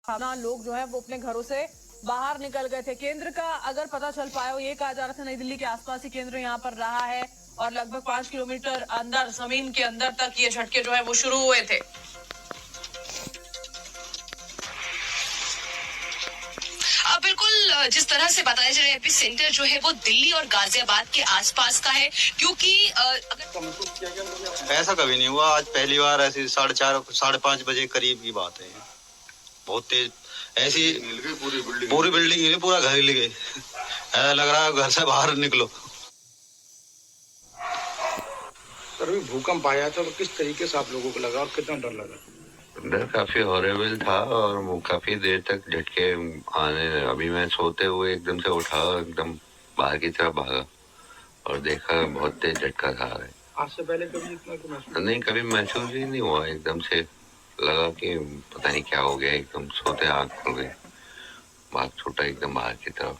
लोग जो है वो अपने घरों से बाहर निकल गए थे। केंद्र का अगर पता चल पाया, ये कहा जा रहा था नई दिल्ली के आसपास ही केंद्र यहाँ पर रहा है और लगभग 5 किलोमीटर अंदर जमीन के अंदर तक ये झटके जो है वो शुरू हुए थे। बिल्कुल जिस तरह से बताया जा रहा है, एपी सेंटर जो है वो दिल्ली और गाजियाबाद के आसपास का है, क्योंकि ऐसा कभी नहीं हुआ। आज पहली बार ऐसी 4:30 5:30 बजे करीब की बात है। बहुत तेज ऐसी पूरी बिल्डिंग हिली, पूरा घर हिल गई। ऐसा लग रहा है घर से बाहर निकलो। सर भूकंप आया था तो किस तरीके से आप लोगों को लगा और कितना डर लगा? डर काफी हॉरेबल था और वो काफी देर तक झटके आने। अभी मैं सोते हुए एकदम से उठा, एकदम बाहर की तरफ भागा और देखा बहुत तेज झटका था। आज से पहले कभी इतना तो महसूस नहीं, कभी महसूस ही नहीं हुआ। एकदम से लगा कि पता नहीं क्या हो गया। एकदम सोते आँख खुल गई, भाग छूटा एकदम बाहर की तरफ।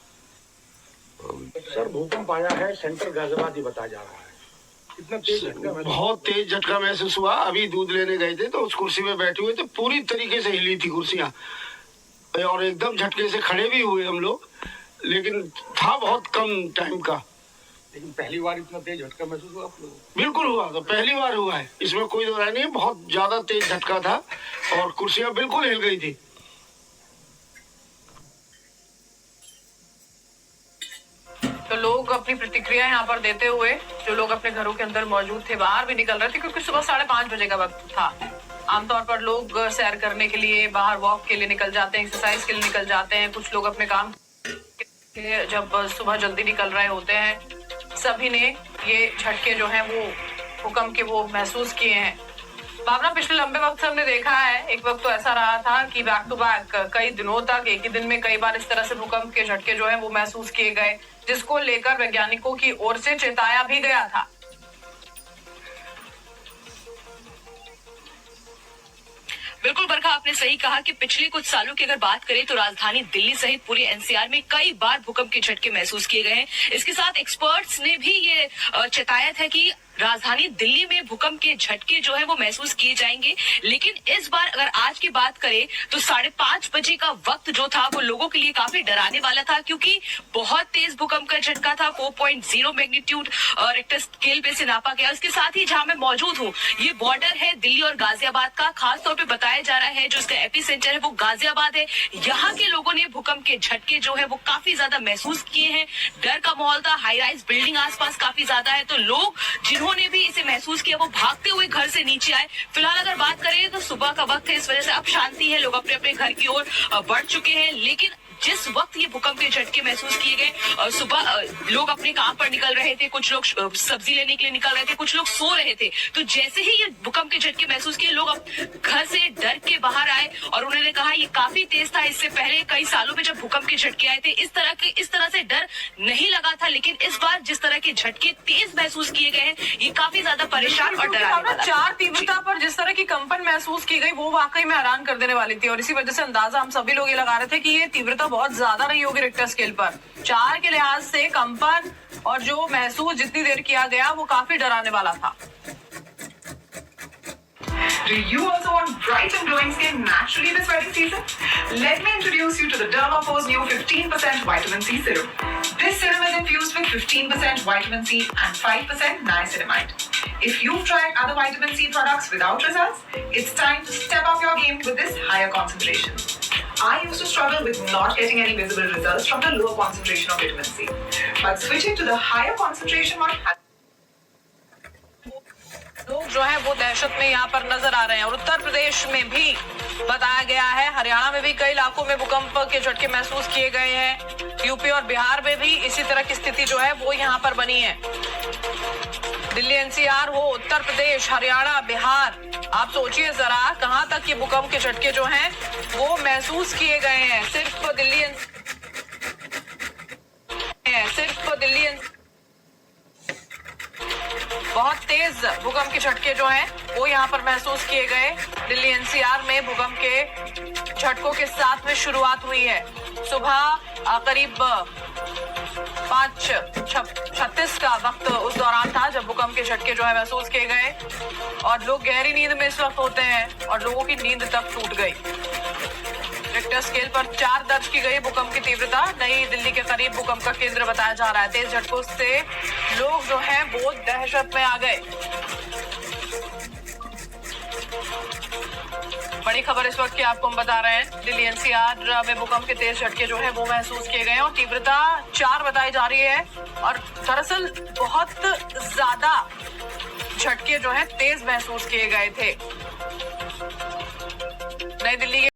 सर भूकंप आया है, सेंटर गाजियाबाद ही बताया जा रहा है। कितना तेज झटका? बहुत तेज झटका महसूस हुआ। अभी दूध लेने गए थे तो उस कुर्सी में बैठे हुए थे, पूरी तरीके से हिली थी कुर्सियां और एकदम झटके से खड़े भी हुए हम लोग, लेकिन था बहुत कम टाइम का। लेकिन पहली बार इतना तेज झटका महसूस हुआ आप लोगों? बिल्कुल हुआ, तो पहली बार हुआ है, इसमें कोई दो राय नहीं। बहुत ज्यादा तेज झटका था और कुर्सियां बिल्कुल हिल गई थी। तो लोग अपनी प्रतिक्रिया यहाँ पर देते हुए, जो लोग अपने घरों के अंदर मौजूद थे, बाहर भी निकल रहे थे, क्योंकि सुबह 5:30 बजे का वक्त था। आमतौर पर लोग सैर करने के लिए बाहर वॉक के लिए निकल जाते हैं, एक्सरसाइज के लिए निकल जाते हैं। कुछ लोग अपने काम के लिए जब सुबह जल्दी निकल रहे होते हैं। सभी ने ये झटके जो हैं वो भूकंप के वो महसूस किए हैं। भावना, पिछले लंबे वक्त से हमने देखा है, एक वक्त तो ऐसा रहा था कि बैक टू बैक कई दिनों तक एक ही दिन में कई बार इस तरह से भूकंप के झटके जो है वो महसूस किए गए, जिसको लेकर वैज्ञानिकों की ओर से चेताया भी गया था। बिल्कुल बरखा, आपने सही कहा कि पिछले कुछ सालों की अगर बात करें तो राजधानी दिल्ली सहित पूरे एनसीआर में कई बार भूकंप के झटके महसूस किए गए हैं। इसके साथ एक्सपर्ट्स ने भी ये चेताया था कि राजधानी दिल्ली में भूकंप के झटके जो है वो महसूस किए जाएंगे। लेकिन इस बार अगर आज की बात करें तो 5:30 बजे का वक्त जो था वो लोगों के लिए काफी डराने वाला था, क्योंकि बहुत तेज भूकंप का झटका था। 4.0 मैग्नीट्यूड रिक्टर स्केल पे से नापा गया। उसके साथ ही जहां मैं मौजूद हूँ, ये बॉर्डर है दिल्ली और गाजियाबाद का। खास तौर पे बताया जा रहा है जो इसका एपी सेंटर है वो गाजियाबाद है। यहाँ के लोगों ने भूकंप के झटके जो है वो काफी ज्यादा महसूस किए हैं। डर का माहौल था, हाई राइज बिल्डिंग आसपास काफी ज्यादा है, तो लोग जिन्होंने भी इसे महसूस किया वो भागते हुए घर से नीचे आए। फिलहाल अगर बात करें तो सुबह का वक्त है, इस वजह से अब शांति है, लोग अपने अपने घर की ओर बढ़ चुके हैं। लेकिन जिस वक्त ये भूकंप के झटके महसूस किए गए, सुबह लोग अपने काम पर निकल रहे थे, कुछ लोग सब्जी लेने के लिए निकल रहे थे, कुछ लोग सो रहे थे। तो जैसे ही ये भूकंप के झटके महसूस किए, लोग घर से डर के बाहर आए और उन्होंने कहा ये काफी तेज था। इससे पहले कई सालों में जब भूकंप के झटके आए थे इस तरह से डर नहीं लगा था, लेकिन इस बार जिस तरह के झटके तेज महसूस किए गए हैं ये काफी ज्यादा परेशान और डराने वाला। 4 तीव्रता पर जिस तरह की कंपन महसूस की गई वो वाकई में हैरान कर देने वाली थी, और इसी वजह से अंदाजा हम सभी लोग ये लगा रहे थे कि ये तीव्रता बहुत ज्यादा रही होगी रिक्टर स्केल पर। 4 के लिहाज से कंपन और जो महसूस जितनी देर किया गया वो काफी डराने वाला था। Do you also want bright and glowing skin naturally this wedding season? Let me introduce you to the Dermapore's new 15% vitamin C serum. This serum is infused with 15% vitamin C and 5% niacinamide. If you've tried other vitamin C products without results, it's time to step up your game with this higher concentration. I used to struggle with not getting any visible results from the lower concentration of vitamin C, but switching to the higher concentration one has लोग जो है वो दहशत में यहाँ पर नजर आ रहे हैं। और उत्तर प्रदेश में भी बताया गया है, हरियाणा में भी कई इलाकों में भूकंप के झटके महसूस किए गए हैं। यूपी और बिहार में भी इसी तरह की स्थिति जो है वो यहाँ पर बनी है। दिल्ली एनसीआर हो, उत्तर प्रदेश, हरियाणा, बिहार, आप सोचिए जरा कहां तक ये भूकंप के झटके जो हैं वो महसूस किए गए हैं। सिर्फ दिल्ली बहुत तेज भूकंप के झटके जो हैं वो यहाँ पर महसूस किए गए। दिल्ली एनसीआर में भूकंप के झटकों के साथ में शुरुआत हुई है। सुबह करीब 5:36 का वक्त उस दौरान था जब भूकंप के झटके जो है महसूस किए गए, और लोग गहरी नींद में इस वक्त होते हैं और लोगों की नींद तक टूट गई। रिक्टर स्केल पर 4 दर्ज की गई भूकंप की तीव्रता। नई दिल्ली के करीब भूकंप का केंद्र बताया जा रहा है। तेज झटकों से लोग जो हैं वो दहशत में आ गए। बड़ी खबर इस वक्त की आपको हम बता रहे हैं, दिल्ली एनसीआर में भूकंप के तेज झटके जो है वो महसूस किए गए हैं और तीव्रता 4 बताई जा रही है। और दरअसल बहुत ज्यादा झटके जो है तेज महसूस किए गए थे। नई दिल्ली